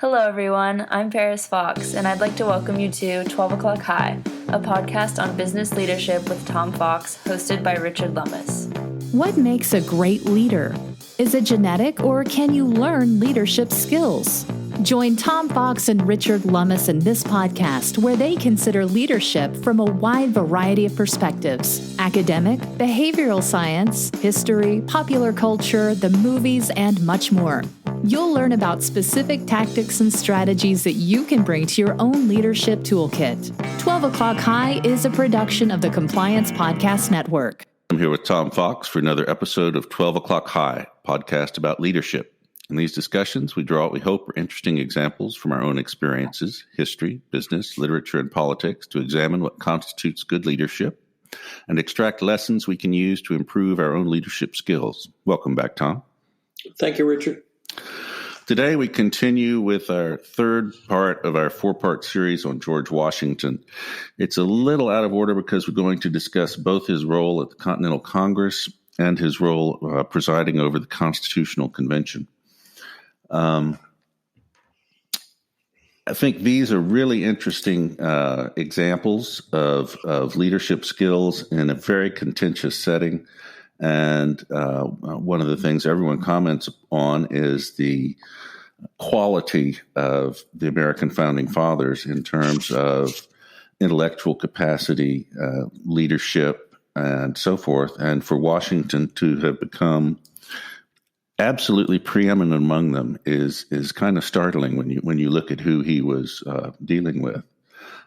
Hello, everyone. I'm Paris Fox, and I'd like to welcome you to 12 O'Clock High, a podcast on business leadership with Tom Fox, hosted by Richard Lummis. What makes a great leader? Is it genetic, or can you learn leadership skills? Join Tom Fox and Richard Lummis in this podcast, where they consider leadership from a wide variety of perspectives: academic, behavioral science, history, popular culture, the movies, and much more. You'll learn about specific tactics and strategies that you can bring to your own leadership toolkit. 12 O'Clock High is a production of the Compliance Podcast Network. I'm here with Tom Fox for another episode of 12 O'Clock High, podcast about leadership. In these discussions, we draw what we hope are interesting examples from our own experiences, history, business, literature, and politics to examine what constitutes good leadership and extract lessons we can use to improve our own leadership skills. Welcome back, Tom. Thank you, Richard. Today, we continue with our third part of our four-part series on George Washington. It's a little out of order because we're going to discuss both his role at the Continental Congress and his role presiding over the Constitutional Convention. I think these are really interesting examples of leadership skills in a very contentious setting. And one of the things everyone comments on is the quality of the American founding fathers in terms of intellectual capacity, leadership, and so forth. And for Washington to have become absolutely preeminent among them is kind of startling when you look at who he was dealing with.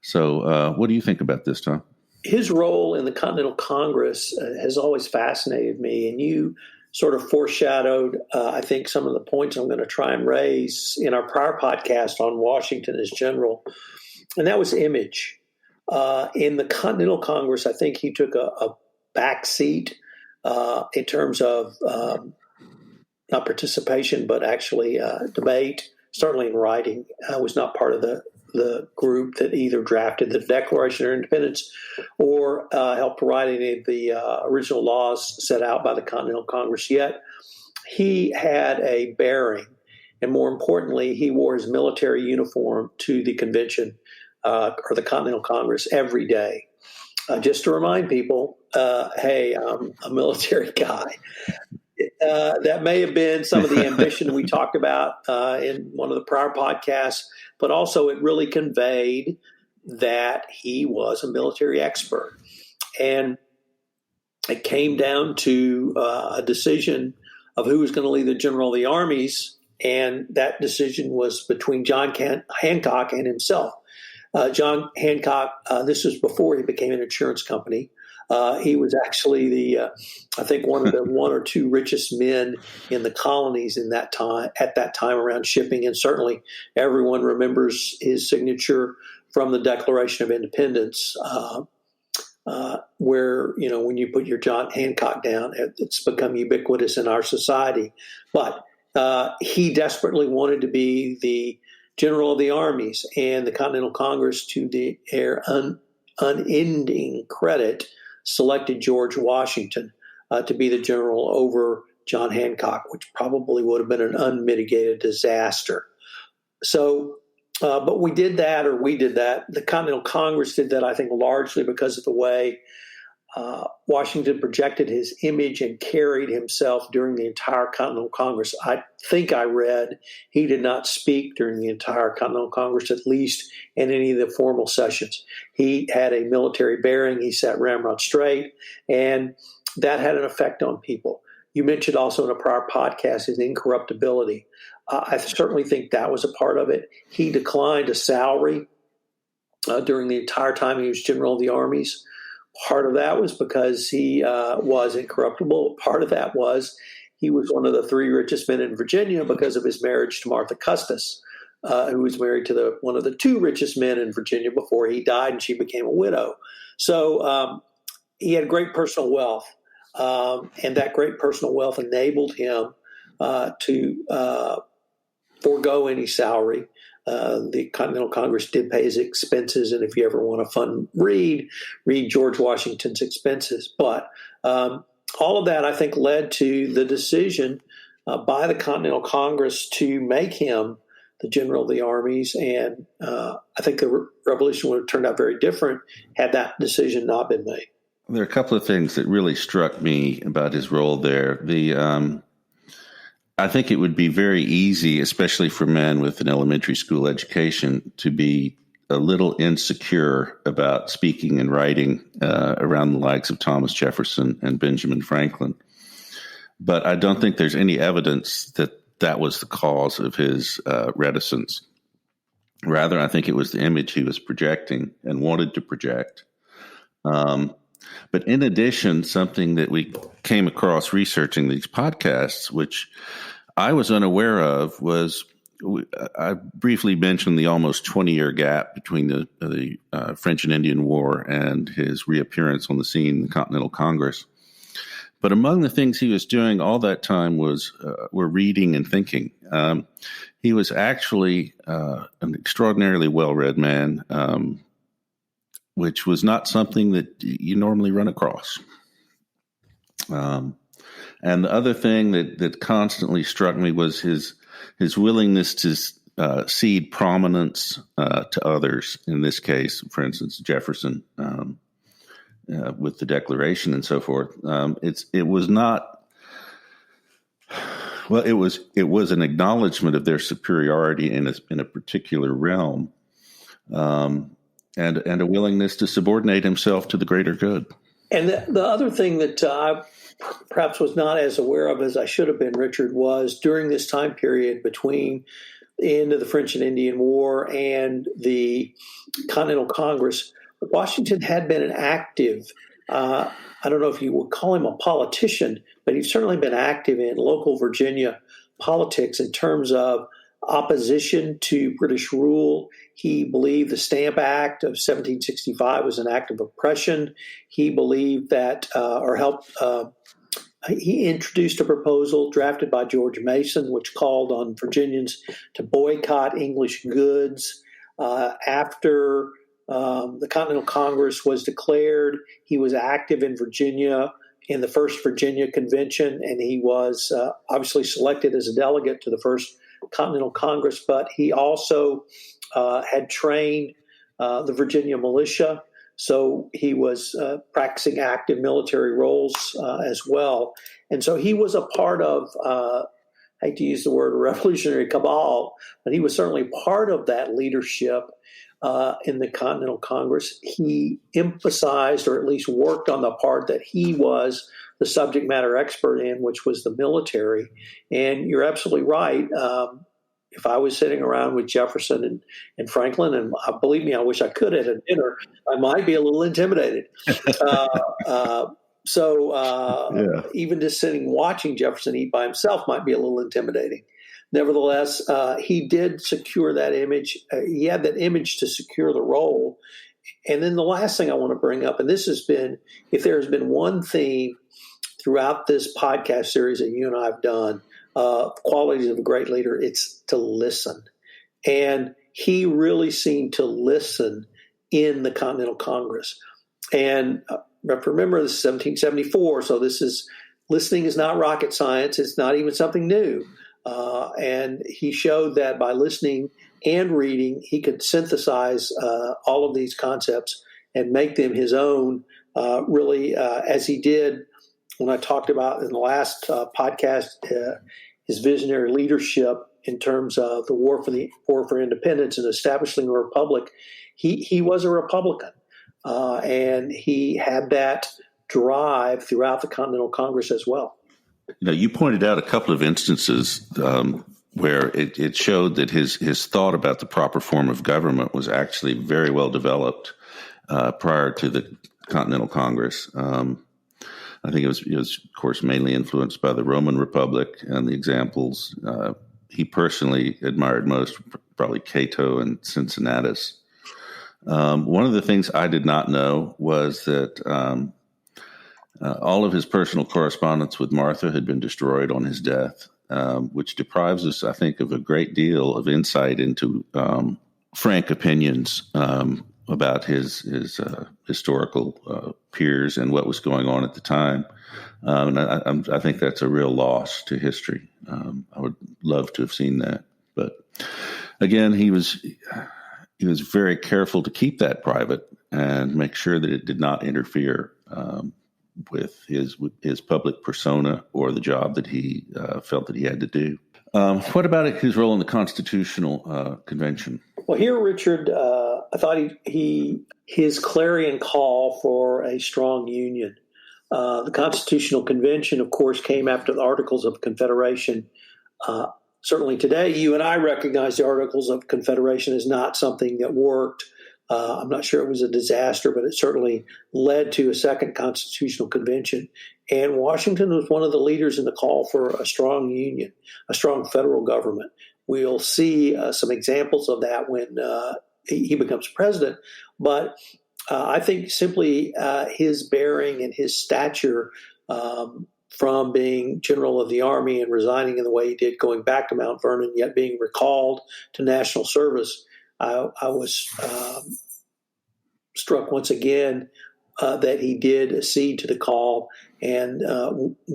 So what do you think about this, Tom? His role in the Continental Congress has always fascinated me, and you sort of foreshadowed, I think, some of the points I'm going to try and raise in our prior podcast on Washington as general, and that was image. In the Continental Congress, I think he took a back seat in terms of not participation, but actually debate, certainly in writing. Was not part of the group that either drafted the Declaration of Independence or helped write any of the original laws set out by the Continental Congress. Yet he had a bearing, and more importantly, he wore his military uniform to the convention or the Continental Congress every day. Just to remind people, hey, I'm a military guy. That may have been some of the ambition we talked about in one of the prior podcasts, but also it really conveyed that he was a military expert. And it came down to a decision of who was going to lead the general of the armies, and that decision was between John Hancock and himself. John Hancock, this was before he became an insurance company. He was actually I think one of the one or two richest men in the colonies at that time around shipping. And certainly everyone remembers his signature from the Declaration of Independence, where, when you put your John Hancock down, it's become ubiquitous in our society. But he desperately wanted to be the general of the armies, and the Continental Congress, to their unending credit, selected George Washington to be the general over John Hancock, which probably would have been an unmitigated disaster. So, but we did that. The Continental Congress did that, I think, largely because of the way Washington projected his image and carried himself during the entire Continental Congress. I think I read he did not speak during the entire Continental Congress, at least in any of the formal sessions. He had a military bearing. He sat ramrod straight, and that had an effect on people. You mentioned also in a prior podcast his incorruptibility. I certainly think that was a part of it. He declined a salary during the entire time he was general of the armies. Part of that was because he was incorruptible. Part of that was he was one of the three richest men in Virginia because of his marriage to Martha Custis, who was married to one of the two richest men in Virginia before he died, and she became a widow. So he had great personal wealth, and that great personal wealth enabled him to forego any salary. The Continental Congress did pay his expenses, and if you ever want a fun read George Washington's expenses. But all of that, I think, led to the decision by the Continental Congress to make him the general of the armies. And I think the revolution would have turned out very different had that decision not been made. There are a couple of things that really struck me about his role there. I think it would be very easy, especially for men with an elementary school education, to be a little insecure about speaking and writing around the likes of Thomas Jefferson and Benjamin Franklin. But I don't think there's any evidence that that was the cause of his reticence. Rather, I think it was the image he was projecting and wanted to project. But in addition, something that we came across researching these podcasts, which I was unaware of, was I briefly mentioned the almost 20-year gap between the French and Indian War and his reappearance on the scene in the Continental Congress. But among the things he was doing all that time were reading and thinking. He was actually an extraordinarily well-read man, which was not something that you normally run across. And the other thing that constantly struck me was his willingness to cede prominence to others. In this case, for instance, Jefferson with the Declaration and so forth. It was an acknowledgement of their superiority in a particular realm. And a willingness to subordinate himself to the greater good. And the other thing that I perhaps was not as aware of as I should have been, Richard, was during this time period between the end of the French and Indian War and the Continental Congress, Washington had been an active, I don't know if you would call him a politician, but he's certainly been active in local Virginia politics in terms of opposition to British rule. He believed the Stamp Act of 1765 was an act of oppression. He believed that, he introduced a proposal drafted by George Mason, which called on Virginians to boycott English goods. After the Continental Congress was declared, he was active in Virginia in the First Virginia Convention, and he was obviously selected as a delegate to the First Continental Congress, but he also had trained the Virginia militia, so he was practicing active military roles as well. And so he was a part of, I hate to use the word revolutionary cabal, but he was certainly part of that leadership in the Continental Congress. He emphasized, or at least worked on the part that he was the subject matter expert in, which was the military. And you're absolutely right. If I was sitting around with Jefferson and Franklin, and believe me, I wish I could at a dinner, I might be a little intimidated. Even just sitting watching Jefferson eat by himself might be a little intimidating. Nevertheless, he did secure that image. He had that image to secure the role. And then the last thing I want to bring up, and this has been, if there has been one theme throughout this podcast series that you and I have done, qualities of a great leader, it's to listen. And he really seemed to listen in the Continental Congress. And remember, this is 1774, so listening is not rocket science. It's not even something new. And he showed that by listening and reading, he could synthesize all of these concepts and make them his own, as he did when I talked about in the last podcast, his visionary leadership in terms of the war for independence and establishing a republic. He was a Republican, and he had that drive throughout the Continental Congress as well. You pointed out a couple of instances where it showed that his thought about the proper form of government was actually very well developed prior to the Continental Congress. I think it was, of course, mainly influenced by the Roman Republic and the examples he personally admired most, probably Cato and Cincinnatus. One of the things I did not know was that all of his personal correspondence with Martha had been destroyed on his death, which deprives us, I think, of a great deal of insight into frank opinions about his historical peers and what was going on at the time. And I think that's a real loss to history. I would love to have seen that. But again, he was very careful to keep that private and make sure that it did not interfere with his public persona or the job that he felt that he had to do. What about his role in the Constitutional Convention? Well, here, Richard, I thought his clarion call for a strong union. The Constitutional Convention, of course, came after the Articles of Confederation. Certainly today, you and I recognize the Articles of Confederation as not something that worked. I'm not sure it was a disaster, but it certainly led to a second Constitutional Convention. And Washington was one of the leaders in the call for a strong union, a strong federal government. We'll see some examples of that when he becomes president. But I think simply his bearing and his stature from being general of the Army and resigning in the way he did, going back to Mount Vernon, yet being recalled to national service, I was struck once again that he did accede to the call. And to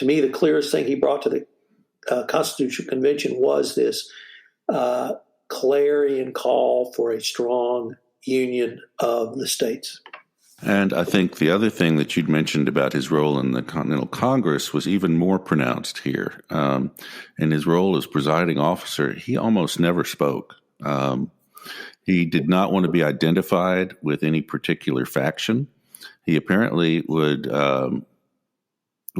me, the clearest thing he brought to the Constitutional Convention was this clarion call for a strong union of the states. And I think the other thing that you'd mentioned about his role in the Continental Congress was even more pronounced here. In his role as presiding officer, he almost never spoke. He did not want to be identified with any particular faction. He apparently would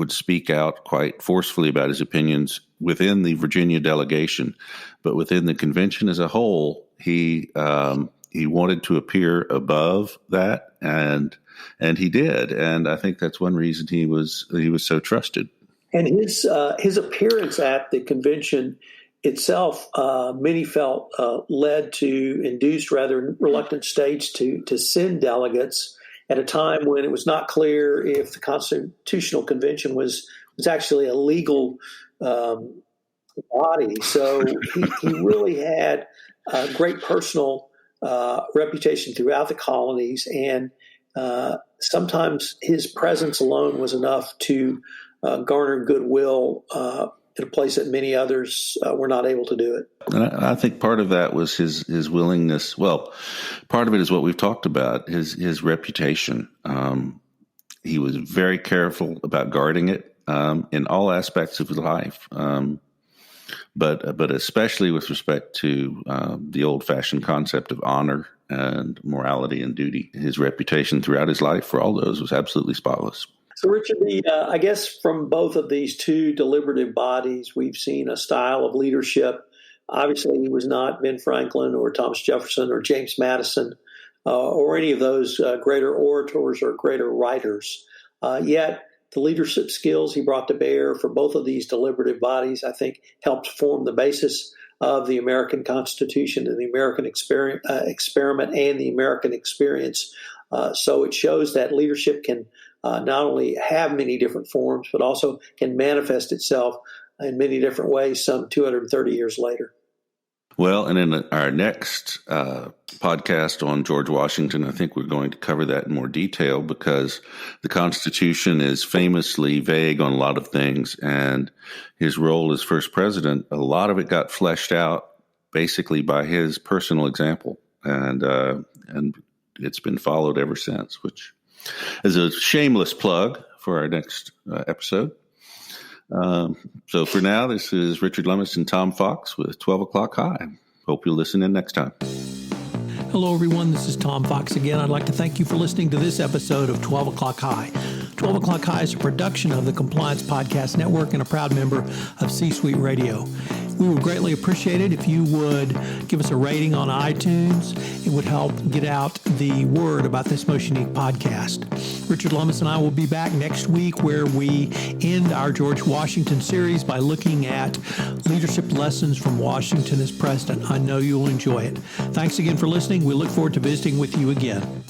speak out quite forcefully about his opinions within the Virginia delegation, but within the convention as a whole, he wanted to appear above that, and he did. And I think that's one reason he was so trusted. And his appearance at the convention itself, many felt induced rather reluctant states to send delegates at a time when it was not clear if the Constitutional Convention was actually a legal body. So he really had a great personal reputation throughout the colonies, and sometimes his presence alone was enough to garner goodwill in a place that many others were not able to do it. And I think part of that was his willingness. Well, part of it is what we've talked about, his reputation. He was very careful about guarding it in all aspects of his life, but especially with respect to the old-fashioned concept of honor and morality and duty. His reputation throughout his life for all those was absolutely spotless. So, Richard, I guess from both of these two deliberative bodies, we've seen a style of leadership. Obviously, he was not Ben Franklin or Thomas Jefferson or James Madison or any of those greater orators or greater writers. Yet, the leadership skills he brought to bear for both of these deliberative bodies, I think, helped form the basis of the American Constitution and the American experiment and the American experience. So it shows that leadership can not only have many different forms, but also can manifest itself in many different ways some 230 years later. Well, and in our next podcast on George Washington, I think we're going to cover that in more detail because the Constitution is famously vague on a lot of things, and his role as first president, a lot of it got fleshed out basically by his personal example, and it's been followed ever since, which is a shameless plug for our next episode. So for now, this is Richard Lummis and Tom Fox with 12 O'Clock High. Hope you'll listen in next time. Hello, everyone. This is Tom Fox again. I'd like to thank you for listening to this episode of 12 O'Clock High. 12 O'Clock High is a production of the Compliance Podcast Network and a proud member of C-Suite Radio. We would greatly appreciate it if you would give us a rating on iTunes. It would help get out the word about this most unique podcast. Richard Lummis and I will be back next week where we end our George Washington series by looking at leadership lessons from Washington as president. I know you'll enjoy it. Thanks again for listening. We look forward to visiting with you again.